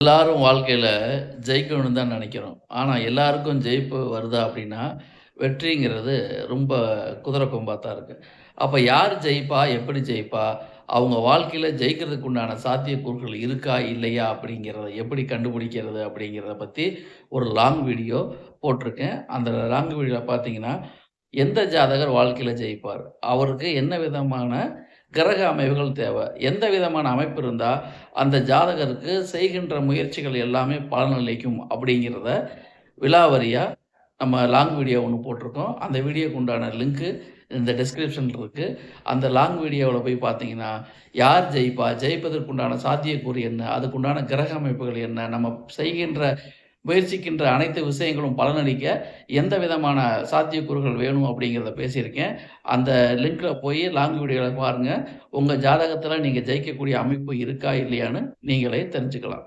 எல்லாரும் வாழ்க்கையில ஜெயிக்கணும்னு தான் நெனைக்கிறோம். ஆனா, எல்லாருக்கும் ஜெயிப்பு வருதா அப்டின்னா, வெற்றிங்கிறது ரொம்ப குதிரை கொம்பா தான் இருக்கு. அப்ப யார் ஜெயிப்பா? எப்படி ஜெயிப்பா? அவங்க வாழ்க்கையில ஜெயிக்கிறதுக்கு உண்டான சாத்தியக்கூறுகள் இருக்கா? இல்லையா? அப்படிங்கிறத எப்படி கண்டுபிடிக்கிறது? அப்படிங்கிறத பத்தி ஒரு லாங் வீடியோ போட்டிருக்கேன். அந்த லாங் வீடியோல பார்த்தீங்கன்னா, எந்த ஜாதகர் வாழ்க்கையில ஜெயிப்பார்? அவருக்கு என்ன விதமான கிரக அமைவுகள் தேவை? எந்த விதமான அமைப்பு இருந்தா, அந்த ஜாதகருக்கு செய்கின்ற முயற்சிகள் எல்லாமே பலனளிக்கும் அப்படிங்கிறத விலாவரியா நம்ம லாங் வீடியோ ஒண்ணு போட்டிருக்கோம். அந்த வீடியோக்கு உண்டான லிங்க்கு இந்த டிஸ்கிரிப்ஷன்ல இருக்கு. அந்த லாங் வீடியோவுல போய் பார்த்தீங்கன்னா, யார் ஜெயிப்பா? ஜெயிப்பதற்கு உண்டான சாத்தியக்கூறு என்ன? அதுக்குண்டான கிரக அமைப்புகள் என்ன? நம்ம செய்கின்ற முயற்சிக்கின்ற அனைத்து விஷயங்களும் பலனளிக்க எந்த விதமான சாத்தியக்கூறுகள் வேணும் அப்படிங்கிறத பேசியிருக்கேன். அந்த லிங்க்ல போய் லாங் வீடியோல பாருங்க. உங்க ஜாதகத்தில நீங்க ஜெயிக்கக்கூடிய அமைப்பு இருக்கா? இல்லையான்னு நீங்களே தெரிஞ்சுக்கலாம்.